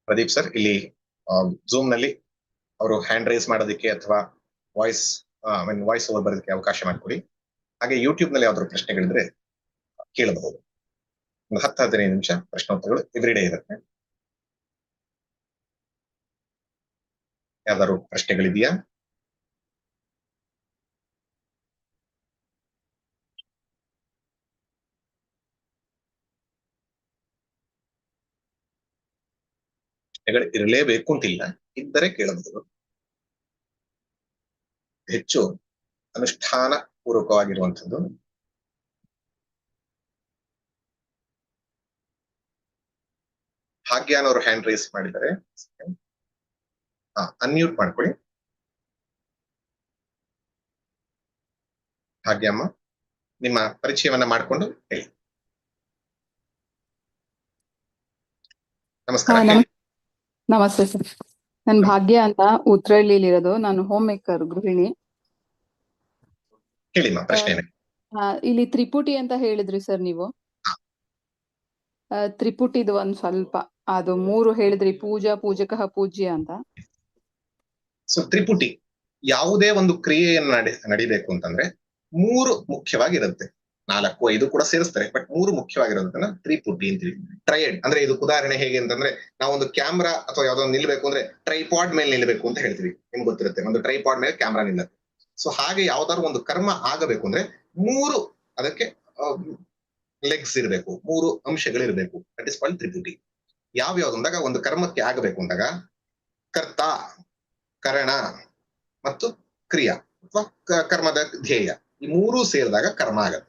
Pradeep sir ಇಲ್ಲಿ zoom ನಲ್ಲಿ ಅವರು ಹ್ಯಾಂಡ್ ರೈಸ್ ಮಾಡೋದಕ್ಕೆ ಅಥವಾ ವಾಯ್ಸ್ ವಾಯ್ಸ್ ಓವರ್ ಬರೋದಕ್ಕೆ ಅವಕಾಶ ಮಾಡಿಕೊಡಿ. ಹಾಗೆ ಯೂಟ್ಯೂಬ್ ನಲ್ಲಿ ಯಾವ್ದಾದ್ರು ಪ್ರಶ್ನೆಗಳಿದ್ರೆ ಕೇಳಬಹುದು. ಒಂದು 10-15 ನಿಮಿಷ ಪ್ರಶ್ನೋತ್ತರಗಳು ಎವ್ರಿಡೇ ಇರುತ್ತೆ. ಯಾವ್ದಾದ್ರು ಪ್ರಶ್ನೆಗಳಿದೆಯಾ? ಇರಲೇಬೇಕು ಅಂತಿಲ್ಲ, ಇದ್ದರೆ ಕೇಳಬಹುದು. ಹೆಚ್ಚು ಅನುಷ್ಠಾನ ಪೂರ್ವಕವಾಗಿರುವಂಥದ್ದು. ಭಾಗ್ಯಾನವರು ಹ್ಯಾಂಡ್ ರೈಸ್ ಮಾಡಿದ್ದಾರೆ, ಅನ್ಮ್ಯೂಟ್ ಮಾಡ್ಕೊಳ್ಳಿ. ಭಾಗ್ಯಮ್ಮ, ನಿಮ್ಮ ಪರಿಚಯವನ್ನ ಮಾಡಿಕೊಂಡು ಹೇಳಿ. ನಮಸ್ಕಾರ. ನಮಸ್ತೆ ಸರ್, ನಾನು ಭಾಗ್ಯ ಅಂತ ಉತ್ರಳ್ಳಿಲಿ ಇರೋದು. ನಾನು ಹೋಮ್ ಮೇಕರ್, ಗೃಹಿಣಿ. ಹೇಳಿಮ್ಮ ಪ್ರಶ್ನೆ. ಇಲ್ಲಿ ತ್ರಿಪುಟಿ ಅಂತ ಹೇಳಿದ್ರಿ ಸರ್ ನೀವು. ತ್ರಿಪುಟಿದು ಒಂದ್ ಸ್ವಲ್ಪ ಅದು 3 ಹೇಳಿದ್ರಿ, ಪೂಜಾ, ಪೂಜಕ, ಪೂಜ್ಯ ಅಂತ. ಸೊ ತ್ರಿಪುಟಿ ಯಾವುದೇ ಒಂದು ಕ್ರಿಯೆಯನ್ನು ನಡಿಬೇಕು ಅಂತಂದ್ರೆ 3 ಮುಖ್ಯವಾಗಿರುತ್ತೆ. 4-5 ಕೂಡ ಸೇರಿಸ್ತಾರೆ, ಬಟ್ 3 ಮುಖ್ಯವಾಗಿರೋದನ್ನ ತ್ರಿಪುಟಿ ಅಂತೀವಿ. ಟ್ರೈಡ್ ಅಂದ್ರೆ ಇದು ಉದಾಹರಣೆ ಹೇಗೆ ಅಂತಂದ್ರೆ, ನಾವೊಂದು ಕ್ಯಾಮ್ರಾ ಅಥವಾ ಯಾವ್ದೋ ನಿಲ್ಬೇಕು ಅಂದ್ರೆ ಟ್ರೈಪಾಡ್ ಮೇಲೆ ನಿಲ್ಬೇಕು ಅಂತ ಹೇಳ್ತೀವಿ. ನಿಮ್ಗೆ ಗೊತ್ತಿರುತ್ತೆ, ಒಂದು ಟ್ರೈಪಾಡ್ ಮೇಲೆ ಕ್ಯಾಮ್ರಾ ನಿಲ್ಲುತ್ತೆ. ಸೊ ಹಾಗೆ ಯಾವ್ದಾದ್ರು ಒಂದು ಕರ್ಮ ಆಗಬೇಕು ಅಂದ್ರೆ 3 ಅದಕ್ಕೆ ಲೆಗ್ಸ್ ಇರಬೇಕು, 3 ಅಂಶಗಳಿರ್ಬೇಕು. ದಟ್ ಇಸ್ ಕಾಲ್ಡ್ ತ್ರಿಪುಟಿ. ಯಾವ್ಯಾವ್ದಂದಾಗ ಒಂದು ಕರ್ಮಕ್ಕೆ ಆಗಬೇಕು ಅಂದಾಗ ಕರ್ತ, ಕರಣ ಮತ್ತು ಕ್ರಿಯಾ ಅಥವಾ ಕರ್ಮದ ಧ್ಯೇಯ, ಈ 3 ಸೇರಿದಾಗ ಕರ್ಮ ಆಗತ್ತೆ.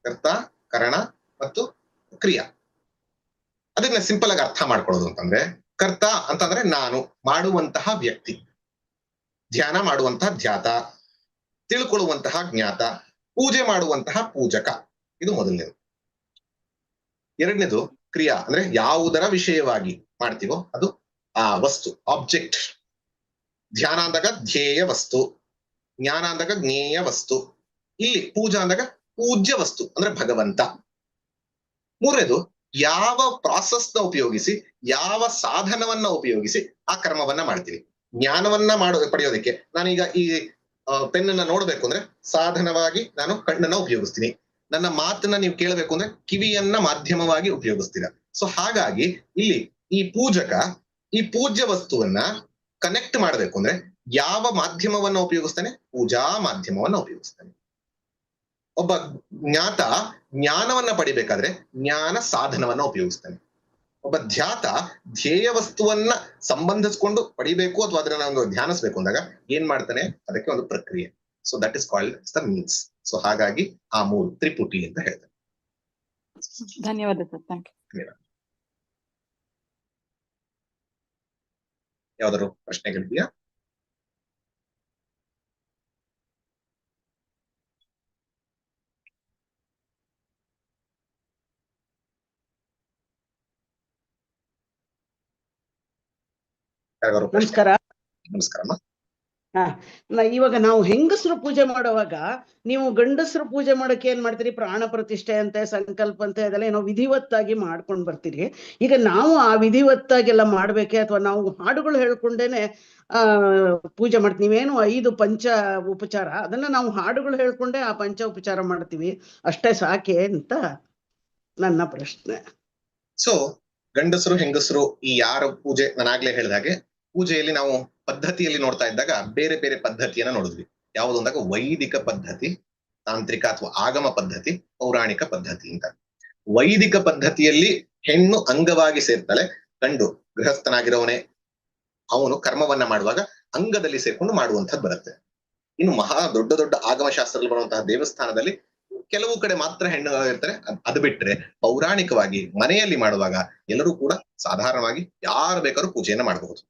ಕರ್ತ, ಕರಣ ಮತ್ತು ಕ್ರಿಯಾ. ಅದನ್ನ ಸಿಂಪಲ್ ಆಗಿ ಅರ್ಥ ಮಾಡ್ಕೊಳ್ಳೋದು ಅಂತಂದ್ರೆ, ಕರ್ತ ಅಂತಂದ್ರೆ ನಾನು ಮಾಡುವಂತಹ ವ್ಯಕ್ತಿ, ಧ್ಯಾನ ಮಾಡುವಂತಹ ಧ್ಯಾತ, ತಿಳ್ಕೊಳ್ಳುವಂತಹ ಜ್ಞಾತ, ಪೂಜೆ ಮಾಡುವಂತಹ ಪೂಜಕ. ಇದು ಮೊದಲನೇದು. ಎರಡನೇದು ಕ್ರಿಯಾ ಅಂದ್ರೆ ಯಾವುದರ ವಿಷಯವಾಗಿ ಮಾಡ್ತೀವೋ ಅದು ಆ ವಸ್ತು, ಆಬ್ಜೆಕ್ಟ್. ಧ್ಯಾನ ಅಂದಾಗ ಧ್ಯೇಯ ವಸ್ತು, ಜ್ಞಾನ ಅಂದಾಗ ಜ್ಞೇಯ ವಸ್ತು, ಇಲ್ಲಿ ಪೂಜಾ ಅಂದಾಗ ಪೂಜ್ಯ ವಸ್ತು ಅಂದ್ರೆ ಭಗವಂತ. ಮೂರನೇದು ಯಾವ ಪ್ರಾಸೆಸ್ ನ ಉಪಯೋಗಿಸಿ, ಯಾವ ಸಾಧನವನ್ನ ಉಪಯೋಗಿಸಿ ಆ ಕರ್ಮವನ್ನ ಮಾಡ್ತೀವಿ. ಜ್ಞಾನವನ್ನ ಪಡೆಯೋದಕ್ಕೆ ನಾನೀಗ ಈ ಪೆನ್ನ ನೋಡ್ಬೇಕು ಅಂದ್ರೆ ಸಾಧನವಾಗಿ ನಾನು ಕಣ್ಣನ್ನ ಉಪಯೋಗಿಸ್ತೀನಿ. ನನ್ನ ಮಾತನ್ನ ನೀವು ಕೇಳಬೇಕು ಅಂದ್ರೆ ಕಿವಿಯನ್ನ ಮಾಧ್ಯಮವಾಗಿ ಉಪಯೋಗಿಸ್ತೀರ. ಸೊ ಹಾಗಾಗಿ ಇಲ್ಲಿ ಈ ಪೂಜಕ ಈ ಪೂಜ್ಯ ವಸ್ತುವನ್ನ ಕನೆಕ್ಟ್ ಮಾಡಬೇಕು ಅಂದ್ರೆ ಯಾವ ಮಾಧ್ಯಮವನ್ನ ಉಪಯೋಗಿಸ್ತಾನೆ? ಪೂಜಾ ಮಾಧ್ಯಮವನ್ನ ಉಪಯೋಗಿಸ್ತಾನೆ. ಒಬ್ಬ ಜ್ಞಾತ ಜ್ಞಾನವನ್ನ ಪಡಿಬೇಕಾದ್ರೆ ಜ್ಞಾನ ಸಾಧನವನ್ನ ಉಪಯೋಗಿಸ್ತಾನೆ. ಒಬ್ಬ ಧ್ಯಾತ ಧ್ಯೇಯ ವಸ್ತುವನ್ನ ಸಂಬಂಧಿಸ್ಕೊಂಡು ಪಡಿಬೇಕು ಅಥವಾ ಅದನ್ನ ಒಂದು ಧ್ಯಾನಿಸ್ಬೇಕು ಅಂದಾಗ ಏನ್ ಮಾಡ್ತಾನೆ? ಅದಕ್ಕೆ ಒಂದು ಪ್ರಕ್ರಿಯೆ. So that is called the means. So ಹಾಗಾಗಿ ಆ 3 ತ್ರಿಪುಟಿ ಅಂತ ಹೇಳ್ತಾರೆ. ಧನ್ಯವಾದ ಸರ್, ಥ್ಯಾಂಕ್ ಯು. ಯಾವ್ದಾದ್ರು ಪ್ರಶ್ನೆಗಳಿದೆಯಾ? ನಮಸ್ಕಾರ. ನಮಸ್ಕಾರಮ್ಮ. ಇವಾಗ ನಾವು ಹೆಂಗಸರು ಪೂಜೆ ಮಾಡುವಾಗ ನೀವು ಗಂಡಸರು ಪೂಜೆ ಮಾಡಕ್ಕೆ ಏನ್ ಮಾಡ್ತೀರಿ? ಪ್ರಾಣ ಪ್ರತಿಷ್ಠೆ ಅಂತೆ, ಸಂಕಲ್ಪ ಅಂತೆ, ಅದೆಲ್ಲ ಏನೋ ವಿಧಿವತ್ತಾಗಿ ಮಾಡ್ಕೊಂಡ್ ಬರ್ತೀರಿ. ಈಗ ನಾವು ಆ ವಿಧಿವತ್ತಾಗೆಲ್ಲ ಮಾಡ್ಬೇಕೆ ಅಥವಾ ನಾವು ಹಾಡುಗಳು ಹೇಳ್ಕೊಂಡೇನೆ ಪೂಜೆ ಮಾಡ್ತೀವಿ? ನೀವೇನು 5 ಪಂಚ ಉಪಚಾರ ಅದನ್ನ ನಾವು ಹಾಡುಗಳು ಹೇಳ್ಕೊಂಡೆ ಆ ಪಂಚ ಉಪಚಾರ ಮಾಡ್ತೀವಿ, ಅಷ್ಟೇ ಸಾಕೆ ಅಂತ ನನ್ನ ಪ್ರಶ್ನೆ. ಸೊ ಗಂಡಸರು ಹೆಂಗಸರು ಈ ಯಾರ ಪೂಜೆ, ನಾನಾಗ್ಲೇ ಹೇಳಿದ ಹಾಗೆ ಪೂಜೆಯಲ್ಲಿ ನಾವು ಪದ್ಧತಿಯಲ್ಲಿ ನೋಡ್ತಾ ಇದ್ದಾಗ ಬೇರೆ ಬೇರೆ ಪದ್ಧತಿಯನ್ನ ನೋಡಿದ್ವಿ. ಯಾವುದು ಅಂದಾಗ ವೈದಿಕ ಪದ್ಧತಿ, ತಾಂತ್ರಿಕ ಅಥವಾ ಆಗಮ ಪದ್ಧತಿ, ಪೌರಾಣಿಕ ಪದ್ಧತಿ ಅಂತ. ವೈದಿಕ ಪದ್ಧತಿಯಲ್ಲಿ ಹೆಣ್ಣು ಅಂಗವಾಗಿ ಸೇರ್ತಾಳೆ, ಗಂಡು ಗೃಹಸ್ಥನಾಗಿರೋವನೇ ಅವನು ಕರ್ಮವನ್ನ ಮಾಡುವಾಗ ಅಂಗದಲ್ಲಿ ಸೇರ್ಕೊಂಡು ಮಾಡುವಂಥದ್ದು ಬರುತ್ತೆ. ಇನ್ನು ಮಹಾ ದೊಡ್ಡ ದೊಡ್ಡ ಆಗಮ ಶಾಸ್ತ್ರದಲ್ಲಿ ಬರುವಂತಹ ದೇವಸ್ಥಾನದಲ್ಲಿ ಕೆಲವು ಕಡೆ ಮಾತ್ರ ಹೆಣ್ಣು ಇರ್ತಾರೆ. ಅದು ಬಿಟ್ರೆ ಪೌರಾಣಿಕವಾಗಿ ಮನೆಯಲ್ಲಿ ಮಾಡುವಾಗ ಎಲ್ಲರೂ ಕೂಡ ಸಾಧಾರಣವಾಗಿ ಯಾರು ಬೇಕಾದ್ರೂ ಪೂಜೆಯನ್ನ ಮಾಡಬಹುದು.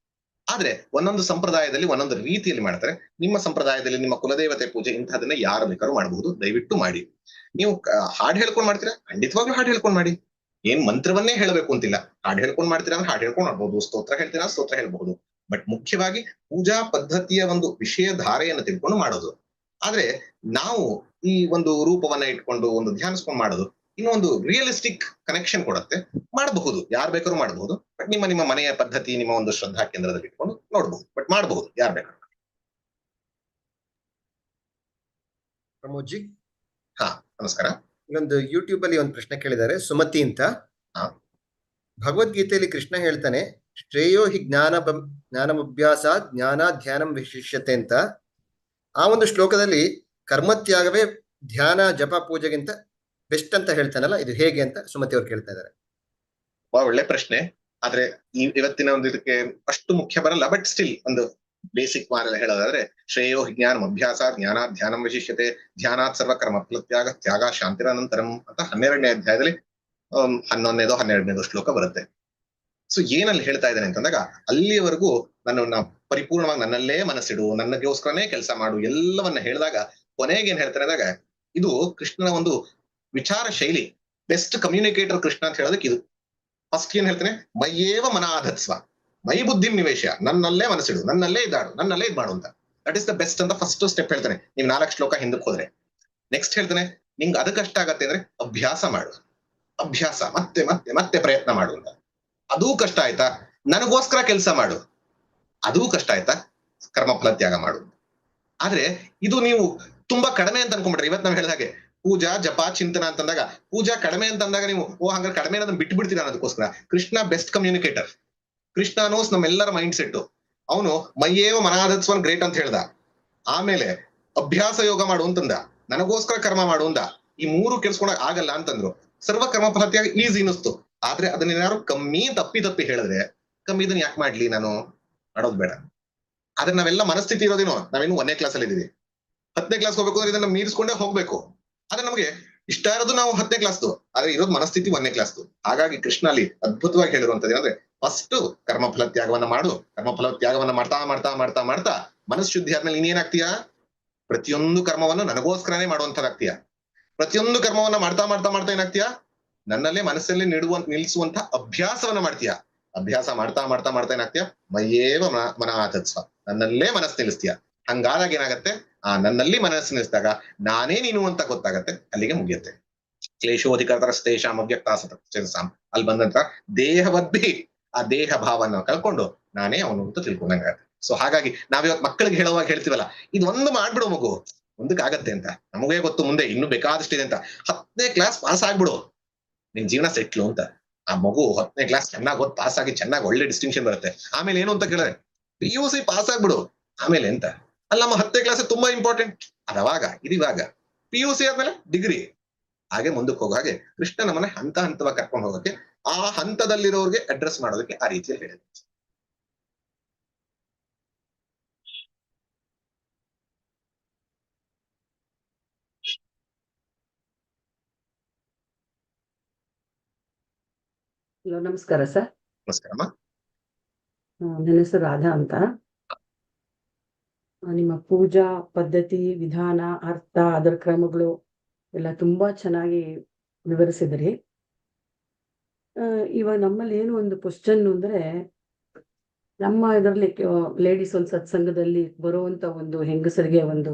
ಆದ್ರೆ ಒಂದೊಂದು ಸಂಪ್ರದಾಯದಲ್ಲಿ ಒಂದೊಂದು ರೀತಿಯಲ್ಲಿ ಮಾಡ್ತಾರೆ. ನಿಮ್ಮ ಸಂಪ್ರದಾಯದಲ್ಲಿ ನಿಮ್ಮ ಕುಲದೇವತೆ ಪೂಜೆ ಇಂತಹದನ್ನ ಯಾರು ಬೇಕಾದ್ರೂ ಮಾಡಬಹುದು. ದಯವಿಟ್ಟು ಮಾಡಿ. ನೀವು ಹಾಡು ಹೇಳ್ಕೊಂಡ್ ಮಾಡ್ತೀರಾ, ಖಂಡಿತವಾಗ್ಲೂ ಹಾಡು ಹೇಳ್ಕೊಂಡ್ ಮಾಡಿ. ಏನ್ ಮಂತ್ರವನ್ನೇ ಹೇಳಬೇಕು ಅಂತಿಲ್ಲ. ಹಾಡು ಹೇಳ್ಕೊಂಡ್ ಮಾಡ್ತೀರಾ ಅಂದ್ರೆ ಹಾಡು ಹೇಳ್ಕೊಂಡ್ ಮಾಡ್ಬೋದು, ಸ್ತೋತ್ರ ಹೇಳ್ತೀರಾ ಸ್ತೋತ್ರ ಹೇಳ್ಬಹುದು. ಬಟ್ ಮುಖ್ಯವಾಗಿ ಪೂಜಾ ಪದ್ಧತಿಯ ಒಂದು ವಿಷಯ ಧಾರೆಯನ್ನು ತಿಳ್ಕೊಂಡು ಮಾಡೋದು. ಆದ್ರೆ ನಾವು ಈ ಒಂದು ರೂಪವನ್ನ ಇಟ್ಕೊಂಡು ಒಂದು ಧ್ಯಾನಿಸ್ಕೊಂಡು ಮಾಡೋದು ಇನ್ನೊಂದು ರಿಯಲಿಸ್ಟಿಕ್ ಕನೆಕ್ಷನ್ ಕೊಡುತ್ತೆ. ಮಾಡಬಹುದು, ಯಾರು ಬೇಕಾದ್ರೂ ಮಾಡಬಹುದು. ಬಟ್ ನಿಮ್ಮ ಮನೆಯ ಪದ್ಧತಿ, ನಿಮ್ಮ ಒಂದು ಶ್ರದ್ಧಾ ಕೇಂದ್ರದಲ್ಲಿ ಇಟ್ಕೊಂಡು ನೋಡಬಹುದು, ಬಟ್ ಮಾಡಬಹುದು ಯಾರು ಬೇಕಾದ್ರೂ. ಪ್ರಮೋದ್ ಜಿ, ಹಾ ನಮಸ್ಕಾರ. ಇನ್ನೊಂದು ಯೂಟ್ಯೂಬ್ ಅಲ್ಲಿ ಒಂದು ಪ್ರಶ್ನೆ ಕೇಳಿದ್ದಾರೆ, ಸುಮತಿ ಅಂತ. ಭಗವದ್ಗೀತೆಯಲ್ಲಿ ಕೃಷ್ಣ ಹೇಳ್ತಾನೆ, ಶ್ರೇಯೋ ಹಿ ಜ್ಞಾನಮಭ್ಯಾಸ ಜ್ಞಾನಾಧ್ಯಾನಂ ವಿಶಿಷ್ಯತೆ ಅಂತ. ಆ ಒಂದು ಶ್ಲೋಕದಲ್ಲಿ ಕರ್ಮತ್ಯಾಗವೇ ಧ್ಯಾನ ಜಪ ಪೂಜೆಗಿಂತ ಬೆಸ್ಟ್ ಅಂತ ಹೇಳ್ತಾನಲ್ಲ, ಇದು ಹೇಗೆ ಅಂತ ಸುಮತಿ ಅವ್ರು ಕೇಳ್ತಾ ಇದ್ದಾರೆ. ಒಳ್ಳೆ ಪ್ರಶ್ನೆ. ಆದ್ರೆ ಇವತ್ತಿನ ಒಂದು ಇದಕ್ಕೆ ಅಷ್ಟು ಮುಖ್ಯ ಬರಲ್ಲ. ಬಟ್ ಸ್ಟಿಲ್ ಒಂದು ಬೇಸಿಕ್ ಮಾರೆಲ್ಲ ಹೇಳೋದಾದ್ರೆ, ಶ್ರೇಯೋ ಜ್ಞಾನಂ ಅಭ್ಯಾಸ ಜ್ಞಾನಾತ್ ಧ್ಯಾನಂ ವಿಶಿಷ್ಯತೆ ಧ್ಯಾನಾತ್ ಸರ್ವ ಕರ್ಮ ಫಲತ್ಯಾಗ ತ್ಯಾಗ ಶಾಂತಿರನಂತರಂ ಅಂತ 12ನೇ ಅಧ್ಯಾಯದಲ್ಲಿ 11ನೇದೋ 12ನೇದೋ ಶ್ಲೋಕ ಬರುತ್ತೆ. ಸೊ ಏನಲ್ಲಿ ಹೇಳ್ತಾ ಇದ್ದಾನೆ ಅಂತಂದಾಗ, ಅಲ್ಲಿಯವರೆಗೂ ನನ್ನನ್ನ ಪರಿಪೂರ್ಣವಾಗಿ ನನ್ನಲ್ಲೇ ಮನಸ್ಸಿಡು, ನನಗೋಸ್ಕರನೇ ಕೆಲಸ ಮಾಡು ಎಲ್ಲವನ್ನ ಹೇಳಿದಾಗ ಕೊನೆಗೆ ಏನ್ ಹೇಳ್ತಾರೆ ಅಂದಾಗ, ಇದು ಕೃಷ್ಣನ ಒಂದು ವಿಚಾರ ಶೈಲಿ. ಬೆಸ್ಟ್ ಕಮ್ಯುನಿಕೇಟರ್ ಕೃಷ್ಣ ಅಂತ ಹೇಳೋದಕ್ಕೆ ಇದು. ಫಸ್ಟ್ ಏನ್ ಹೇಳ್ತಾನೆ, ಮಯ್ಯೇವ ಮನಾಧತ್ಸ್ವ, ಮೈ ಬುದ್ಧಿ ನಿವೇಶ, ನನ್ನಲ್ಲೇ ಮನಸ್ಸಿಡು, ನನ್ನಲ್ಲೇ ಇದ್ದಾಡು, ನನ್ನಲ್ಲೇ ಇದ್ ಮಾಡು ಅಂತ. ದಟ್ ಇಸ್ ದ ಬೆಸ್ಟ್ ಅಂತ ಫಸ್ಟ್ ಸ್ಟೆಪ್ ಹೇಳ್ತಾನೆ. ನೀವು 4 ಶ್ಲೋಕ ಹಿಂದಕ್ಕೆ ಹೋದ್ರೆ ನೆಕ್ಸ್ಟ್ ಹೇಳ್ತಾನೆ, ನಿಂಗೆ ಅದು ಕಷ್ಟ ಆಗತ್ತೆ ಅಂದ್ರೆ ಅಭ್ಯಾಸ ಮಾಡು, ಅಭ್ಯಾಸ ಮತ್ತೆ ಮತ್ತೆ ಮತ್ತೆ ಪ್ರಯತ್ನ ಮಾಡು ಅಂತ. ಅದೂ ಕಷ್ಟ ಆಯ್ತಾ, ನನಗೋಸ್ಕರ ಕೆಲಸ ಮಾಡು, ಅದೂ ಕಷ್ಟ ಆಯ್ತಾ, ಕರ್ಮಫಲ ತ್ಯಾಗ ಮಾಡು. ಆದ್ರೆ ಇದು ನೀವು ತುಂಬಾ ಕಡಿಮೆ ಅಂತ ಅನ್ಕೊಂಡ್ಬಿಟ್ರೆ, ಇವತ್ತು ನಾವು ಹೇಳಿದಾಗೆ ಪೂಜಾ ಜಪ ಚಿಂತನ ಅಂತಂದಾಗ, ಪೂಜಾ ಕಡಿಮೆ ಅಂತಂದಾಗ ನೀವು ಹಂಗಾರೆ ಕಡಿಮೆ ಅನ್ನೋದನ್ನ ಬಿಟ್ಟು ಬಿಡ್ತೀರಾ ಅನ್ನೋದಕ್ಕೋಸ್ಕರ. Krishna best communicator. ಕೃಷ್ಣ ಅನ್ನೋಸ್ ನಮ್ಮೆಲ್ಲರ ಮೈಂಡ್ ಸೆಟ್. ಅವನು ಮಯ್ಯೇವ ಮನಾಧತ್ಸ್ವನ್ ಗ್ರೇಟ್ ಅಂತ ಹೇಳ್ದ, ಆಮೇಲೆ ಅಭ್ಯಾಸ ಯೋಗ ಮಾಡು ಅಂತಂದ, ನನಗೋಸ್ಕರ ಕರ್ಮ ಮಾಡು ಅಂದ. ಈ 3 ಕೆಲ್ಸ್ಕೊಳಕ್ ಆಗಲ್ಲ ಅಂತಂದ್ರು. ಸರ್ವ ಕರ್ಮ ಫಲ ತ್ಯಾಗ ಈಸಿ ಅನ್ನಿಸ್ತು. ಆದ್ರೆ ಅದನ್ನ ಯಾರು ಕಮ್ಮಿ ತಪ್ಪಿ ಹೇಳಿದ್ರೆ, ಕಮ್ಮಿ ಇದನ್ನ ಯಾಕೆ ಮಾಡ್ಲಿ ನಾನು, ಮಾಡೋದ್ ಬೇಡ. ಆದ್ರೆ ನಾವೆಲ್ಲ ಮನಸ್ಥಿತಿ ಇರೋದೇನೋ, ನಾವೇನು 1ನೇ ಕ್ಲಾಸ್ ಅಲ್ಲಿ ಇದೀವಿ. 10ನೇ ಕ್ಲಾಸ್ ಹೋಗ್ಬೇಕು ಅಂದ್ರೆ ಇದನ್ನ ಮೀರಿಸ್ಕೊಂಡೇ ಹೋಗ್ಬೇಕು. ಆದ್ರೆ ನಮಗೆ ಇಷ್ಟ ಇರೋದು ನಾವು 10ನೇ ಕ್ಲಾಸ್ದು, ಆದ್ರೆ ಇರೋದು ಮನಸ್ಥಿತಿ 1ನೇ ಕ್ಲಾಸ್ದು. ಹಾಗಾಗಿ ಕೃಷ್ಣ ಅಲ್ಲಿ ಅದ್ಭುತವಾಗಿ ಹೇಳಿರುವಂತದ್ದು ಏನಂದ್ರೆ, ಫಸ್ಟ್ ಕರ್ಮಫಲ ತ್ಯಾಗವನ್ನ ಮಾಡು. ಕರ್ಮಫಲ ತ್ಯಾಗವನ್ನ ಮಾಡ್ತಾ ಮಾಡ್ತಾ ಮಾಡ್ತಾ ಮಾಡ್ತಾ ಮನಃಶುದ್ಧಿ ಆದ್ಮೇಲೆ ನೀನೇನಾಗ್ತೀಯಾ, ಪ್ರತಿಯೊಂದು ಕರ್ಮವನ್ನು ನನಗೋಸ್ಕರನೇ ಮಾಡುವಂತದ್ದಾಗ್ತೀಯ. ಪ್ರತಿಯೊಂದು ಕರ್ಮವನ್ನ ಮಾಡ್ತಾ ಮಾಡ್ತಾ ಮಾಡ್ತಾ ಏನಾಗ್ತೀಯಾ, ನನ್ನಲ್ಲೇ ಮನಸ್ಸಲ್ಲಿ ನಿಲ್ಲಿಸುವಂತ ಅಭ್ಯಾಸವನ್ನ ಮಾಡ್ತೀಯ. ಅಭ್ಯಾಸ ಮಾಡ್ತಾ ಮಾಡ್ತಾ ಮಾಡ್ತಾ ಏನಾಗ್ತೀಯ, ಮಯ್ಯೇವ ಮನಾಧತ್ಸ್ವ, ನನ್ನಲ್ಲೇ ಮನಸ್ಸು ನಿಲ್ಲಿಸ್ತೀಯ. ಹಂಗಾದಾಗ ಏನಾಗತ್ತೆ, ನನ್ನಲ್ಲಿ ಮನಸ್ಸು ನಿಲ್ಲಿಸಿದಾಗ ನಾನೇ ನೀನು ಅಂತ ಗೊತ್ತಾಗತ್ತೆ. ಅಲ್ಲಿಗೆ ಮುಗಿಯುತ್ತೆ. ಕ್ಲೇಶೋಧಿಕತರಸ್ತೇಷಾಂ ಅವ್ಯಕ್ತಾಸತಂ. ಅಲ್ಲಿ ಬಂದಂತ ದೇಹವದ್ಭಿ, ಆ ದೇಹ ಭಾವನ ಕಳ್ಕೊಂಡು ನಾನೇ ಅವನು ಅಂತ ತಿಳ್ಕೊಂಡಂಗಾಗತ್ತೆ. ಸೊ ಹಾಗಾಗಿ ನಾವಿವತ್ತು ಮಕ್ಕಳಿಗೆ ಹೇಳುವಾಗ ಹೇಳ್ತೀವಲ್ಲ, ಇದೊಂದು ಮಾಡ್ಬಿಡು ಮಗು, ಮುಂದಕ್ಕಾಗತ್ತೆ ಅಂತ. ನಮಗೇ ಗೊತ್ತು ಮುಂದೆ ಇನ್ನೂ ಬೇಕಾದಷ್ಟಿದೆ ಅಂತ. 10ನೇ ಕ್ಲಾಸ್ ಪಾಸ್ ಆಗ್ಬಿಡು, ನಿನ್ ಜೀವನ ಸೆಟ್ಲು ಅಂತ. ಆ ಮಗು 10ನೇ ಕ್ಲಾಸ್ ಚೆನ್ನಾಗಿ ಓದ್ ಪಾಸ್ ಆಗಿ ಚೆನ್ನಾಗಿ ಒಳ್ಳೆ ಡಿಸ್ಟಿಂಕ್ಷನ್ ಬರುತ್ತೆ. ಆಮೇಲೆ ಏನು ಅಂತ ಕೇಳಿದ್ರೆ, PUC ಪಾಸ್ ಆಗ್ಬಿಡು, ಆಮೇಲೆ ಎಂತ ಅಲ್ಲಮ್ಮ 10ನೇ ಕ್ಲಾಸ್ ತುಂಬಾ ಇಂಪಾರ್ಟೆಂಟ್. ಅದವಾಗ ಇದಿವಾಗ PUC ಆದ್ಮೇಲೆ ಡಿಗ್ರಿ, ಹಾಗೆ ಮುಂದಕ್ಕೆ ಹೋಗೋ ಹಾಗೆ ಕೃಷ್ಣ ನಮ್ಮನ್ನ ಹಂತ ಹಂತವಾಗಿ ಕರ್ಕೊಂಡು ಹೋಗೋಕೆ, ಆ ಹಂತದಲ್ಲಿರೋರ್ಗೆ ಅಡ್ರೆಸ್ ಮಾಡೋದಕ್ಕೆ ಆ ರೀತಿಯಲ್ಲಿ ಹೇಳಿದೆ. ಹಲೋ, ನಮಸ್ಕಾರ ಸರ್. ನಮಸ್ಕಾರಮ್ಮ. ನನ್ನ ಹೆಸರು ರಾಧಾ ಅಂತ. ನಿಮ್ಮ ಪೂಜಾ ಪದ್ಧತಿ, ವಿಧಾನ, ಅರ್ಥ, ಅದರ ಕ್ರಮಗಳು ಎಲ್ಲ ತುಂಬಾ ಚೆನ್ನಾಗಿ ವಿವರಿಸಿದ್ರಿ. ಇವಾಗ ನಮ್ಮಲ್ಲಿ ಏನು ಒಂದು ಕ್ವಶನ್ ಅಂದ್ರೆ, ನಮ್ಮ ಇದರಲ್ಲಿ ಲೇಡೀಸ್ ಒಂದು ಸತ್ಸಂಗದಲ್ಲಿ ಬರುವಂತ ಒಂದು ಹೆಂಗಸರಿಗೆ ಒಂದು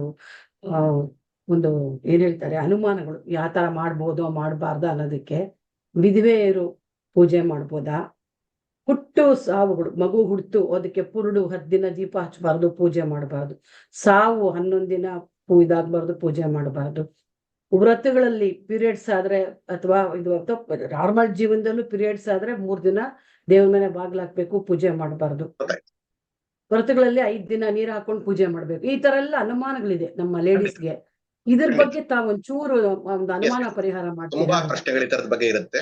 ಏನ್ ಹೇಳ್ತಾರೆ, ಅನುಮಾನಗಳು, ಯಾವ ತರ ಮಾಡ್ಬೋದೋ ಮಾಡಬಾರ್ದ ಅನ್ನೋದಕ್ಕೆ. ವಿಧವೆಯರು ಪೂಜೆ ಮಾಡ್ಬೋದಾ, ಹುಟ್ಟು ಸಾವುಗಳು, ಮಗು ಹುಡ್ತು ಅದಕ್ಕೆ ಪುರುಡು 10 ದಿನ ದೀಪ ಹಚ್ಚಬಾರ್ದು, ಪೂಜೆ ಮಾಡಬಾರ್ದು. ಸಾವು 11 ದಿನ ಇದಾಗಬಾರ್ದು, ಪೂಜೆ ಮಾಡಬಾರ್ದು. ವ್ರತಗಳಲ್ಲಿ ಪೀರಿಯಡ್ಸ್ ಆದ್ರೆ, ಅಥವಾ ಇದು ನಾರ್ಮಲ್ ಜೀವನದಲ್ಲೂ ಪೀರಿಯಡ್ಸ್ ಆದ್ರೆ 3 ದಿನ ದೇವ್ರ ಮೇಲೆ ಬಾಗ್ಲಾಕ್ಬೇಕು, ಪೂಜೆ ಮಾಡಬಾರ್ದು. ವ್ರತಗಳಲ್ಲಿ 5 ದಿನ ನೀರ್ ಹಾಕೊಂಡು ಪೂಜೆ ಮಾಡ್ಬೇಕು. ಈ ತರ ಎಲ್ಲ ಅನುಮಾನಗಳಿದೆ ನಮ್ಮ ಲೇಡೀಸ್ಗೆ. ಇದ್ರ ಬಗ್ಗೆ ತಾವೊಂಚೂರು ಒಂದು ಅನುಮಾನ ಪರಿಹಾರ ಮಾಡ್ತೀರಾ? ತುಂಬಾ ಪ್ರಶ್ನೆಗಳು ಈ ತರದ ಬಗ್ಗೆ ಇರುತ್ತೆ.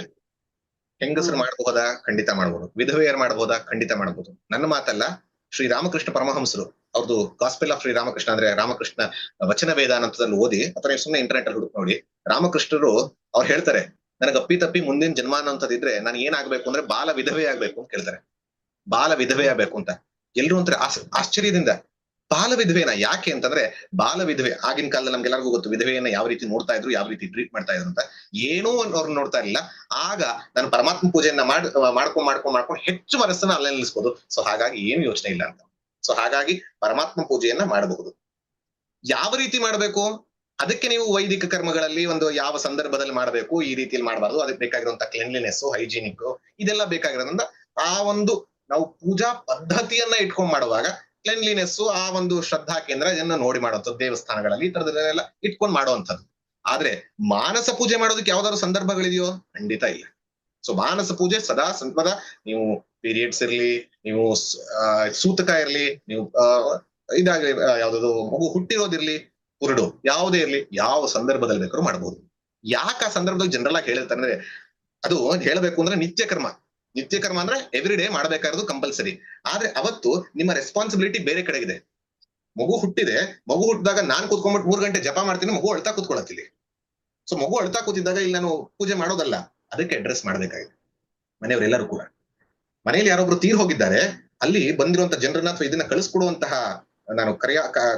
ಹೆಂಗಸರು ಮಾಡಬಹುದಾ? ಖಂಡಿತ ಮಾಡಬಹುದು. ವಿಧವೆಯರು ಮಾಡಬಹುದಾ? ಖಂಡಿತ ಮಾಡಬಹುದು. ನನ್ನ ಮಾತಲ್ಲ, ಶ್ರೀರಾಮಕೃಷ್ಣ ಪರಮಹಂಸರು ಅವ್ರದ್ದು ಗಾಸ್ಪೆಲ್ ಆಫ್ ಶ್ರೀರಾಮಕೃಷ್ಣ ಅಂದ್ರೆ ರಾಮಕೃಷ್ಣ ವಚನ ವೇದಾಂತದಲ್ಲಿ ಓದಿ, ಅಥವಾ ಸುಮ್ಮನೆ ಇಂಟರ್ನೆಟ್ ಅಲ್ಲಿ ಹುಡುಕ್ ನೋಡಿ. ರಾಮಕೃಷ್ಣರು ಅವ್ರು ಹೇಳ್ತಾರೆ, ನನಗೆ ಅಪ್ಪಿ ತಪ್ಪಿ ಮುಂದಿನ ಜನ್ಮ ಅನ್ನೋಂಥದ್ದಿದ್ರೆ ನಾನು ಏನಾಗ್ಬೇಕು ಅಂದ್ರೆ ಬಾಲ ವಿಧವೆ ಆಗ್ಬೇಕು ಅಂತ ಕೇಳ್ತಾರೆ. ಬಾಲ ವಿಧವೆ ಆಗ್ಬೇಕು ಅಂತ ಎಲ್ರು ಒಂಥರ ಆಶ್ಚರ್ಯದಿಂದ, ಬಾಲ ವಿಧವೆನ ಯಾಕೆ ಅಂತಂದ್ರೆ, ಬಾಲ ವಿಧವೆ ಆಗಿನ ಕಾಲದಲ್ಲಿ ನಮ್ಗೆಲ್ಲರಿಗೂ ಗೊತ್ತು, ವಿಧವೆಯನ್ನ ಯಾವ ರೀತಿ ನೋಡ್ತಾ ಇದ್ರು, ಯಾವ ರೀತಿ ಟ್ರೀಟ್ ಮಾಡ್ತಾ ಇದ್ರು ಅಂತ. ಏನೂ ಅವ್ರು ನೋಡ್ತಾ ಇರಲಿಲ್ಲ. ಆಗ ನಾನು ಪರಮಾತ್ಮ ಪೂಜೆಯನ್ನ ಮಾಡ್ಕೊಂಡು ಹೆಚ್ಚು ಮನಸ್ಸನ್ನ ಅಲ್ಲೇ ನಿಲ್ಲಿಸ್ಬೋದು. ಸೊ ಹಾಗಾಗಿ ಏನು ಯೋಚನೆ ಇಲ್ಲ ಅಂತ. ಸೊ ಹಾಗಾಗಿ ಪರಮಾತ್ಮ ಪೂಜೆಯನ್ನ ಮಾಡಬಹುದು. ಯಾವ ರೀತಿ ಮಾಡ್ಬೇಕು? ಅದಕ್ಕೆ ನೀವು ವೈದಿಕ ಕರ್ಮಗಳಲ್ಲಿ ಒಂದು ಯಾವ ಸಂದರ್ಭದಲ್ಲಿ ಮಾಡಬೇಕು, ಈ ರೀತಿಯಲ್ಲಿ ಮಾಡಬಾರ್ದು, ಅದಕ್ಕೆ ಬೇಕಾಗಿರುವಂತ ಕ್ಲೆನ್ಲಿನೆಸ್, ಹೈಜೀನಿಕ್ ಇದೆಲ್ಲ ಬೇಕಾಗಿರೋದ್ರಿಂದ ಆ ಒಂದು ನಾವು ಪೂಜಾ ಪದ್ಧತಿಯನ್ನ ಇಟ್ಕೊಂಡ್ ಮಾಡುವಾಗ ಕ್ಲೆನ್ಲಿನೆಸ್, ಆ ಒಂದು ಶ್ರದ್ಧಾ ಕೇಂದ್ರ ಇದನ್ನ ನೋಡಿ ಮಾಡುವಂಥದ್ದು, ದೇವಸ್ಥಾನಗಳಲ್ಲಿ ಈ ತರದೆಲ್ಲ ಇಟ್ಕೊಂಡ್ ಮಾಡುವಂಥದ್ದು. ಆದ್ರೆ ಮಾನಸ ಪೂಜೆ ಮಾಡೋದಕ್ಕೆ ಯಾವ್ದಾದ್ರು ಸಂದರ್ಭಗಳಿದೆಯೋ? ಖಂಡಿತ ಇಲ್ಲ. ಸೊ ಮಾನಸ ಪೂಜೆ ಸದಾ ಸಂಪದ, ನೀವು ಪೀರಿಯಡ್ಸ್ ಇರ್ಲಿ, ನೀವು ಸೂತಕ ಇರ್ಲಿ, ನೀವು ಇದಾಗ್ಲಿ, ಯಾವ್ದು ಮಗು ಹುಟ್ಟಿರೋದಿರ್ಲಿ, ಕುರುಡು ಯಾವುದೇ ಇರ್ಲಿ, ಯಾವ ಸಂದರ್ಭದಲ್ಲಿ ಬೇಕಾದ್ರೂ ಮಾಡಬಹುದು. ಯಾಕೆ ಆ ಸಂದರ್ಭದಲ್ಲಿ ಜನರಲ್ ಆಗಿ ಹೇಳಿರ್ತಾರೆ ಅಂದ್ರೆ, ಅದು ಹೇಳಬೇಕು ಅಂದ್ರೆ ನಿತ್ಯ ಕರ್ಮ ಅಂದ್ರೆ ಎವ್ರಿ ಡೇ ಮಾಡಬೇಕಾಗಿರೋದು ಕಂಪಲ್ಸರಿ. ಆದ್ರೆ ಅವತ್ತು ನಿಮ್ಮ ರೆಸ್ಪಾನ್ಸಿಬಿಲಿಟಿ ಬೇರೆ ಕಡೆಗಿದೆ. ಮಗು ಹುಟ್ಟಿದಾಗ ನಾನ್ ಕೂತ್ಕೊಂಡ್ಬಿಟ್ಟು 3 ಗಂಟೆ ಜಪ ಮಾಡ್ತೀನಿ, ಮಗು ಅಳ್ತಾ ಕೂತ್ಕೊಳತ್ತಿಲ್ಲಿ. ಸೊ ಮಗು ಅಳ್ತಾ ಕೂತಿದ್ದಾಗ ಇಲ್ಲಿ ನಾನು ಪೂಜೆ ಮಾಡೋದಲ್ಲ, ಅದಕ್ಕೆ ಅಡ್ರೆಸ್ ಮಾಡ್ಬೇಕಾಗಿದೆ ಮನೆಯವರೆಲ್ಲರೂ ಕೂಡ. ಮನೆಯಲ್ಲಿ ಯಾರೊಬ್ರು ತೀರ್ ಹೋಗಿದ್ದಾರೆ, ಅಲ್ಲಿ ಬಂದಿರುವಂತ ಜನರನ್ನ ಅಥವಾ ಇದನ್ನ ಕಳಿಸ್ಕೊಡುವಂತಹ ನಾನು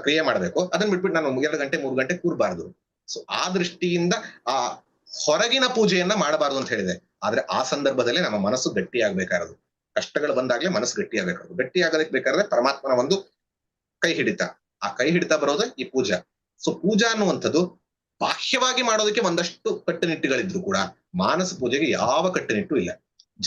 ಕ್ರಿಯೆ ಮಾಡಬೇಕು. ಅದನ್ನ ಬಿಟ್ಬಿಟ್ಟು ನಾನು 2 ಗಂಟೆ 3 ಗಂಟೆ ಕೂರ್ಬಾರ್ದು. ಸೊ ಆ ದೃಷ್ಟಿಯಿಂದ ಆ ಹೊರಗಿನ ಪೂಜೆಯನ್ನ ಮಾಡಬಾರ್ದು ಅಂತ ಹೇಳಿದೆ. ಆದ್ರೆ ಆ ಸಂದರ್ಭದಲ್ಲಿ ನಮ್ಮ ಮನಸ್ಸು ಗಟ್ಟಿಯಾಗಬೇಕಾರದು. ಕಷ್ಟಗಳು ಬಂದಾಗ್ಲೇ ಮನಸ್ಸು ಗಟ್ಟಿಯಾಗಬೇಕಾರದು. ಗಟ್ಟಿಯಾಗೋದಕ್ಕೆ ಬೇಕಾದ್ರೆ ಪರಮಾತ್ಮನ ಒಂದು ಕೈ ಹಿಡಿತ, ಆ ಕೈ ಹಿಡಿತ ಬರೋದು ಈ ಪೂಜಾ. ಸೊ ಪೂಜಾ ಅನ್ನುವಂಥದ್ದು ಬಾಹ್ಯವಾಗಿ ಮಾಡೋದಕ್ಕೆ ಒಂದಷ್ಟು ಕಟ್ಟುನಿಟ್ಟುಗಳಿದ್ರು ಕೂಡ ಮಾನಸ ಪೂಜೆಗೆ ಯಾವ ಕಟ್ಟುನಿಟ್ಟು ಇಲ್ಲ,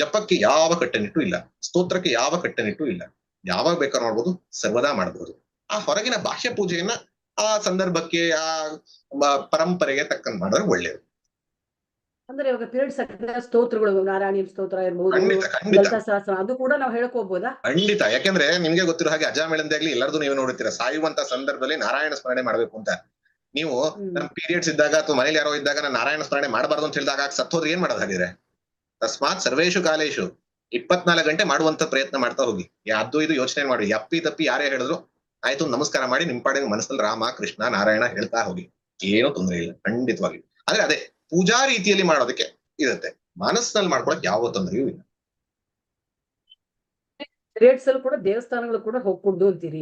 ಜಪಕ್ಕೆ ಯಾವ ಕಟ್ಟುನಿಟ್ಟು ಇಲ್ಲ, ಸ್ತೋತ್ರಕ್ಕೆ ಯಾವ ಕಟ್ಟುನಿಟ್ಟು ಇಲ್ಲ. ಯಾವಾಗ ಬೇಕಾದ್ರೂ ಮಾಡ್ಬೋದು, ಸರ್ವದಾ ಮಾಡಬಹುದು. ಆ ಹೊರಗಿನ ಬಾಹ್ಯ ಪೂಜೆಯನ್ನ ಆ ಸಂದರ್ಭಕ್ಕೆ, ಆ ಪರಂಪರೆಗೆ ತಕ್ಕಂತ ಮಾಡಿದ್ರೆ ಒಳ್ಳೆಯದು. ಅಂದ್ರೆ ಇವಾಗ ಪೀರಿಯಡ್ಸ್ ಸ್ತೋತ್ರಗಳು, ನಾರಾಯಣ ಸ್ತೋತ್ರ ಇರ್ಬೋದು, ಖಂಡಿತ ಲಲಿತಾ ಸಹಸ್ರ, ಅದು ಕೂಡ ನಾವು ಹೇಳ್ಕೋಬಹುದಾ? ಖಂಡಿತ. ಯಾಕೆಂದ್ರೆ ನಿಮ್ಗೆ ಗೊತ್ತಿರೋ ಹಾಗೆ ಅಜಾಮೇಳಂದಾಗ್ಲಿ ಎಲ್ಲರದು ನೀವು ನೋಡುತ್ತೀರಾ, ಸಾಯುವಂತ ಸಂದರ್ಭದಲ್ಲಿ ನಾರಾಯಣ ಸ್ಮರಣೆ ಮಾಡ್ಬೇಕು ಅಂತ. ನೀವು ನಮ್ ಪೀರಿಯಡ್ಸ್ ಇದ್ದಾಗ ಅಥವಾ ಮನೇಲಿ ಯಾರೋ ಇದ್ದಾಗ ನಾನು ನಾರಾಯಣ ಸ್ಮರಣೆ ಮಾಡಬಾರ್ದು ಅಂತ ಹೇಳಿದಾಗ ಸತ್ತೋದ್ರೆ ಏನ್ ಮಾಡೋದು ಹಾಗಿದ್ರೆ? ತಸ್ಮಾತ್ ಸರ್ವೇಶು ಕಾಲೇಶು 24 ಗಂಟೆ ಮಾಡುವಂತ ಪ್ರಯತ್ನ ಮಾಡ್ತಾ ಹೋಗಿ. ಅದು ಇದು ಯೋಚನೆ ಮಾಡಿ, ಅಪ್ಪಿ ತಪ್ಪಿ ಯಾರೇ ಹೇಳಿದ್ರು ಆಯ್ತು ನಮಸ್ಕಾರ ಮಾಡಿ ನಿಮ್ ಪಾಡಿನ ಮನಸ್ಸಲ್ಲಿ ರಾಮ ಕೃಷ್ಣ ನಾರಾಯಣ ಹೇಳ್ತಾ ಹೋಗಿ, ಏನೂ ತೊಂದರೆ ಇಲ್ಲ ಖಂಡಿತವಾಗಿ. ಆದ್ರೆ ಅದೇ ಪೂಜಾ ರೀತಿಯಲ್ಲಿ ಮಾಡೋದಕ್ಕೆ ಇರುತ್ತೆ, ಮನಸ್ಸಿನಲ್ಲಿ ಮಾಡ್ಕೊಳಕ್ ಯಾವ ತೊಂದರೆಯೂ ಇಲ್ಲ. ಪೀರಿಯಡ್ಸ್ ಅಲ್ಲಿ ಕೂಡ ದೇವಸ್ಥಾನಗಳು ಕೂಡ ಹೋಗ್ಕೊಡ್ದು ಅಂತೀರಿ?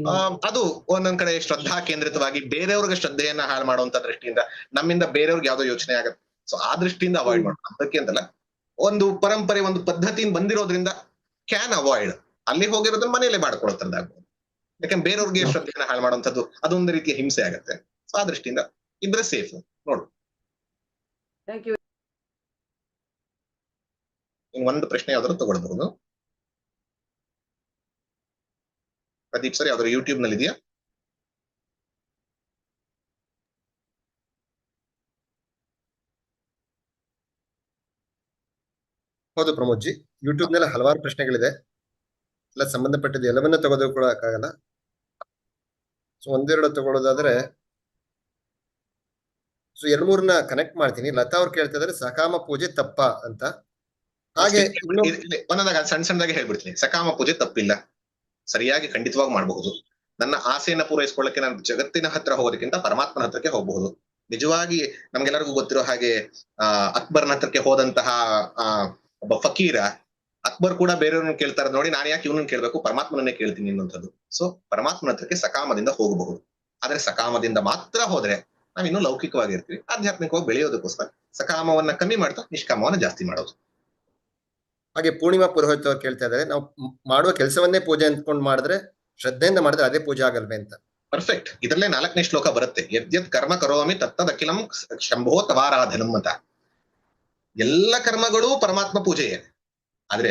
ಅದು ಒಂದೊಂದ್ ಕಡೆ ಶ್ರದ್ಧಾ ಕೇಂದ್ರಿತವಾಗಿ ಬೇರೆಯವ್ರಿಗೆ ಶ್ರದ್ಧೆಯನ್ನ ಹಾಳು ಮಾಡುವಂತ ದೃಷ್ಟಿಯಿಂದ ನಮ್ಮಿಂದ ಬೇರೆಯವ್ರಿಗೆ ಯಾವ್ದೋ ಯೋಚನೆ ಆಗತ್ತೆ. ಸೊ ಆ ದೃಷ್ಟಿಯಿಂದ ಅವಾಯ್ಡ್ ಮಾಡೋದು. ಅದಕ್ಕೆ ಅಂತಲ್ಲ, ಒಂದು ಪರಂಪರೆ ಒಂದು ಪದ್ಧತಿಯಿಂದ ಬಂದಿರೋದ್ರಿಂದ ಕ್ಯಾನ್ ಅವಾಯ್ಡ್, ಅಲ್ಲಿ ಹೋಗಿರೋದನ್ನ ಮನೆಯಲ್ಲೇ ಮಾಡ್ಕೊಳ್ತಾರ್ದಾಗ್ಬೋದು. ಯಾಕಂದ್ರೆ ಬೇರೆಯವ್ರಿಗೆ ಶ್ರದ್ಧೆಯನ್ನ ಹಾಳು ಮಾಡುವಂಥದ್ದು ಅದೊಂದು ರೀತಿಯ ಹಿಂಸೆ ಆಗತ್ತೆ. ಸೊ ಆ ದೃಷ್ಟಿಯಿಂದ ಇದ್ರೆ ಸೇಫ್ ನೋಡು. Thank you. ಇನ್ ಒಂದು ಪ್ರಶ್ನೆ ಯಾವ್ದಾದ್ರು ತಗೊಳ್ಬಹುದು. ಪ್ರದೀಪ್ ಸರ್ ಯಾವ್ದಾದ್ರು ಯೂಟ್ಯೂಬ್ ನಲ್ಲಿ ಇದೆಯಾ? ಹೌದು ಪ್ರಮೋದ್ ಜಿ, ಯೂಟ್ಯೂಬ್ ನಲ್ಲಿ ಹಲವಾರು ಪ್ರಶ್ನೆಗಳಿದೆ, ಎಲ್ಲ ಸಂಬಂಧಪಟ್ಟಿದ್ದು ಎಲ್ಲವನ್ನ ತೆಗೆದುಕೊಳ್ಳಕ್ಕಾಗಲ್ಲ. ಸೊ ಒಂದೆರಡು ತಗೊಳ್ಳೋದಾದ್ರೆ, ಸೊ 2-3 ಕನೆಕ್ಟ್ ಮಾಡ್ತೀನಿ. ಲತಾ ಅವ್ರು ಕೇಳ್ತಾ ಇದಾರೆ ಸಕಾಮ ಪೂಜೆ ತಪ್ಪ ಅಂತ. ಹಾಗೆ ಒಂದೊಂದಾಗ ಸಣ್ಣದಾಗಿ ಹೇಳ್ಬಿಡ್ತೀನಿ. ಸಕಾಮ ಪೂಜೆ ತಪ್ಪಿಲ್ಲ, ಸರಿಯಾಗಿ ಖಂಡಿತವಾಗಿ ಮಾಡಬಹುದು. ನನ್ನ ಆಸೆಯನ್ನ ಪೂರೈಸ್ಕೊಳ್ಳಕ್ಕೆ ನಾನು ಜಗತ್ತಿನ ಹತ್ರ ಹೋಗೋದಕ್ಕಿಂತ ಪರಮಾತ್ಮನ ಹತ್ರಕ್ಕೆ ಹೋಗಬಹುದು. ನಿಜವಾಗಿ ನಮ್ಗೆಲ್ಲರಿಗೂ ಗೊತ್ತಿರೋ ಹಾಗೆ ಅಕ್ಬರ್ನ ಹತ್ರಕ್ಕೆ ಹೋದಂತಹ ಒಬ್ಬ ಫಕೀರ, ಅಕ್ಬರ್ ಕೂಡ ಬೇರೆಯವ್ರನ್ನ ಕೇಳ್ತಾರೆ, ನೋಡಿ ನಾನು ಯಾಕೆ ಇವನನ್ನ ಕೇಳ್ಬೇಕು, ಪರಮಾತ್ಮನನ್ನೇ ಕೇಳ್ತೀನಿ ಅನ್ನುವಂಥದ್ದು. ಸೊ ಪರಮಾತ್ಮನ ಹತ್ರಕ್ಕೆ ಸಕಾಮದಿಂದ ಹೋಗಬಹುದು. ಆದ್ರೆ ಸಕಾಮದಿಂದ ಮಾತ್ರ ಹೋದ್ರೆ ನಾವಿನ್ನೂ ಲೌಕಿಕವಾಗಿರ್ತೀವಿ. ಆಧ್ಯಾತ್ಮಿಕವಾಗಿ ಬೆಳೆಯೋದಕ್ಕೋಸ್ಕರ ಸಕಾಮವನ್ನ ಕಮ್ಮಿ ಮಾಡ್ತಾ ನಿಷ್ಕಾಮವನ್ನ ಜಾಸ್ತಿ ಮಾಡೋದು. ಹಾಗೆ ಪೂರ್ಣಿಮಾ ಪುರೋಹಿತ್ ಅವ್ರು ಕೇಳ್ತಾ ಇದಾರೆ, ನಾವು ಮಾಡುವ ಕೆಲಸವನ್ನೇ ಪೂಜೆ ಅಂದ್ಕೊಂಡು ಮಾಡಿದ್ರೆ, ಶ್ರದ್ಧೆಯಿಂದ ಮಾಡಿದ್ರೆ ಅದೇ ಪೂಜೆ ಆಗಲ್ವೇ ಅಂತ. ಪರ್ಫೆಕ್ಟ್. ಇದರಲ್ಲೇ 4ನೇ ಶ್ಲೋಕ ಬರುತ್ತೆ, ಯದ್ಯತ್ ಕರ್ಮ ಕರೋಮಿ ತತ್ತದಖಿಲಂ ಶಂಭೋ ತವಾರಾಧನಂ ಅಂತ. ಎಲ್ಲ ಕರ್ಮಗಳು ಪರಮಾತ್ಮ ಪೂಜೆಯೇ. ಆದ್ರೆ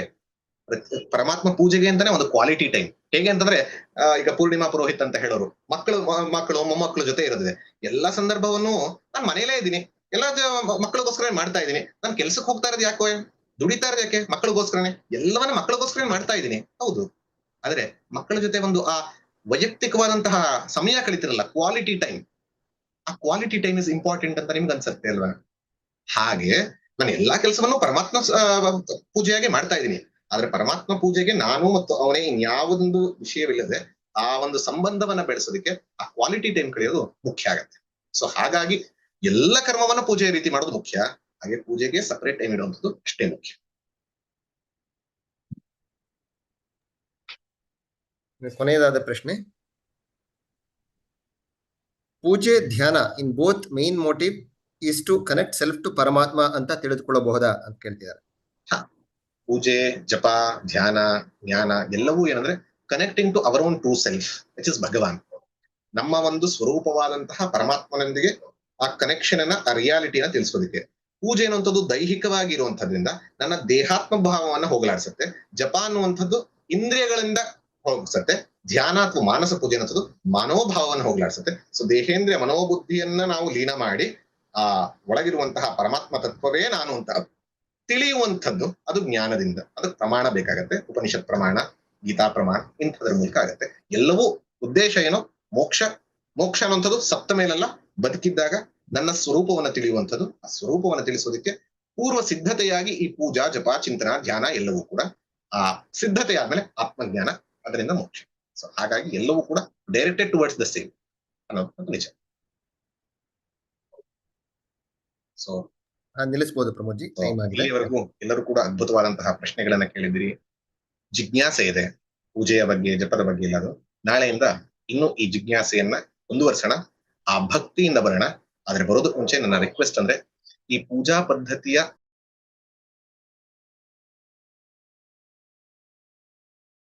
ಪರಮಾತ್ಮ ಪೂಜೆಗೆ ಅಂತಾನೆ ಒಂದು ಕ್ವಾಲಿಟಿ ಟೈಮ್. ಹೇಗೆ ಅಂತಂದ್ರೆ, ಈಗ ಪೂರ್ಣಿಮಾ ಪುರೋಹಿತ್ ಅಂತ ಹೇಳೋರು ಮಕ್ಕಳು ಮೊಮ್ಮಕ್ಕಳು ಜೊತೆ ಇರೋದಿದೆ. ಎಲ್ಲಾ ಸಂದರ್ಭವನ್ನು ನಾನು ಮನೇಲೇ ಇದ್ದೀನಿ, ಎಲ್ಲ ಮಕ್ಕಳಿಗೋಸ್ಕರ ಮಾಡ್ತಾ ಇದ್ದೀನಿ. ನಾನು ಕೆಲ್ಸಕ್ಕೆ ಹೋಗ್ತಾ ಇರೋದು ಯಾಕೋ, ದುಡಿತಾ ಇರೋದು ಯಾಕೆ, ಮಕ್ಕಳಿಗೋಸ್ಕರನೇ, ಎಲ್ಲವನ್ನ ಮಕ್ಕಳಿಗೋಸ್ಕರ ಮಾಡ್ತಾ ಇದ್ದೀನಿ. ಹೌದು, ಆದ್ರೆ ಮಕ್ಕಳ ಜೊತೆ ಒಂದು ಆ ವೈಯಕ್ತಿಕವಾದಂತಹ ಸಮಯ ಕಳಿತಿರಲ್ಲ, ಕ್ವಾಲಿಟಿ ಟೈಮ್, ಆ ಕ್ವಾಲಿಟಿ ಟೈಮ್ ಇಸ್ ಇಂಪಾರ್ಟೆಂಟ್ ಅಂತ ನಿಮ್ಗೆ ಅನ್ಸುತ್ತೆ ಅಲ್ವಾ? ಹಾಗೆ ನಾನು ಎಲ್ಲಾ ಕೆಲಸವನ್ನು ಪರಮಾತ್ಮ ಪೂಜೆಯಾಗಿ ಮಾಡ್ತಾ ಇದ್ದೀನಿ. ಆದ್ರೆ ಪರಮಾತ್ಮ ಪೂಜೆಗೆ ನಾನು ಮತ್ತು ಅವನೇ ಇನ್ಯಾವುದೊಂದು ವಿಷಯವಿಲ್ಲದೆ ಆ ಒಂದು ಸಂಬಂಧವನ್ನ ಬೆಳೆಸೋದಕ್ಕೆ ಆ ಕ್ವಾಲಿಟಿ ಟೈಮ್ ಕಳೆಯೋದು ಮುಖ್ಯ ಆಗತ್ತೆ. ಸೊ ಹಾಗಾಗಿ ಎಲ್ಲ ಕರ್ಮವನ್ನ ಪೂಜೆಯ ರೀತಿ ಮಾಡೋದು ಮುಖ್ಯ, ಹಾಗೆ ಪೂಜೆಗೆ ಸಪರೇಟ್ ಟೈಮ್ ಇಡುವಂಥದ್ದು ಅಷ್ಟೇ ಮುಖ್ಯ. ಕೊನೆಯದಾದ ಪ್ರಶ್ನೆ, ಪೂಜೆ ಧ್ಯಾನ in both main motive is to connect self to ಪರಮಾತ್ಮ ಅಂತ ತಿಳಿದುಕೊಳ್ಳಬಹುದಾ ಅಂತ ಕೇಳ್ತಿದ್ದಾರೆ. ಪೂಜೆ, ಜಪ, ಧ್ಯಾನ, ಜ್ಞಾನ ಎಲ್ಲವೂ ಏನಂದ್ರೆ connecting to our own true self which is Bhagwan. ನಮ್ಮ ಒಂದು ಸ್ವರೂಪವಾದಂತಹ ಪರಮಾತ್ಮನೊಂದಿಗೆ ಆ ಕನೆಕ್ಷನ್ ಅನ್ನ, ಆ ರಿಯಾಲಿಟಿನ ತಿಳಿಸೋದಕ್ಕೆ. ಪೂಜೆ ಅನ್ನುವಂಥದ್ದು ದೈಹಿಕವಾಗಿ ಇರುವಂತದ್ರಿಂದ ನನ್ನ ದೇಹಾತ್ಮ ಭಾವವನ್ನ ಹೋಗಲಾಡಿಸುತ್ತೆ. ಜಪ ಅನ್ನುವಂಥದ್ದು ಇಂದ್ರಿಯಗಳಿಂದ ಹೋಗಿಸುತ್ತೆ. ಧ್ಯಾನ ಅಥವಾ ಮಾನಸ ಪೂಜೆ ಅನ್ನೋದು ಮನೋಭಾವವನ್ನು ಹೋಗ್ಲಾಡಿಸುತ್ತೆ. ಸೊ ದೇಹೇಂದ್ರಿಯ ಮನೋಬುದ್ಧಿಯನ್ನ ನಾವು ಲೀನ ಮಾಡಿ ಆ ಒಳಗಿರುವಂತಹ ಪರಮಾತ್ಮ ತತ್ವವೇ ನಾನು ಅಂತ ತಿಳಿಯುವಂಥದ್ದು, ಅದು ಜ್ಞಾನದಿಂದ. ಅದಕ್ಕೆ ಪ್ರಮಾಣ ಬೇಕಾಗತ್ತೆ. ಉಪನಿಷತ್ ಪ್ರಮಾಣ, ಗೀತಾ ಪ್ರಮಾಣ, ಇಂಥದ್ರ ಮೂಲಕ ಆಗತ್ತೆ. ಎಲ್ಲವೂ ಉದ್ದೇಶ ಏನೋ ಮೋಕ್ಷ. ಮೋಕ್ಷ ಅನ್ನುವಂಥದ್ದು ಸತ್ತ ಮೇಲೆಲ್ಲ ಬದುಕಿದ್ದಾಗ ನನ್ನ ಸ್ವರೂಪವನ್ನು ತಿಳಿಯುವಂಥದ್ದು. ಆ ಸ್ವರೂಪವನ್ನು ತಿಳಿಸೋದಕ್ಕೆ ಪೂರ್ವ ಸಿದ್ಧತೆಯಾಗಿ ಈ ಪೂಜಾ, ಜಪ, ಚಿಂತನ, ಧ್ಯಾನ ಎಲ್ಲವೂ ಕೂಡ ಆ ಸಿದ್ಧತೆ ಆದ್ಮೇಲೆ ಆತ್ಮಜ್ಞಾನ, ಅದರಿಂದ ಮೋಕ್ಷ. ಸೊ ಹಾಗಾಗಿ ಎಲ್ಲವೂ ಕೂಡ ಡೈರೆಕ್ಟೆಡ್ ಟುವರ್ಡ್ಸ್ ದ ಸೇಮ್ ಅನ್ನೋದು ನಿಜ. ಸೊ ನಿಲ್ಲಿಸಬಹುದು ಪ್ರಮೋದ್ಜಿ, ಟೈಮ್ ಆಗಿದೆ. ಇಲ್ಲಿವರೆಗೂ ಎಲ್ಲರೂ ಕೂಡ ಅದ್ಭುತವಾದಂತಹ ಪ್ರಶ್ನೆಗಳನ್ನ ಕೇಳಿದಿರಿ. ಜಿಜ್ಞಾಸೆ ಇದೆ ಪೂಜೆಯ ಬಗ್ಗೆ, ಜಪದ ಬಗ್ಗೆ ಎಲ್ಲದು. ನಾಳೆಯಿಂದ ಇನ್ನು ಈ ಜಿಜ್ಞಾಸೆಯನ್ನ ಮುಂದುವರ್ಸೋಣ, ಆ ಭಕ್ತಿಯಿಂದ ಬರೋಣ. ಆದ್ರೆ ಬರೋದಕ್ಕೆ ಮುಂಚೆ ನನ್ನ ರಿಕ್ವೆಸ್ಟ್ ಅಂದ್ರೆ, ಈ ಪೂಜಾ ಪದ್ಧತಿಯ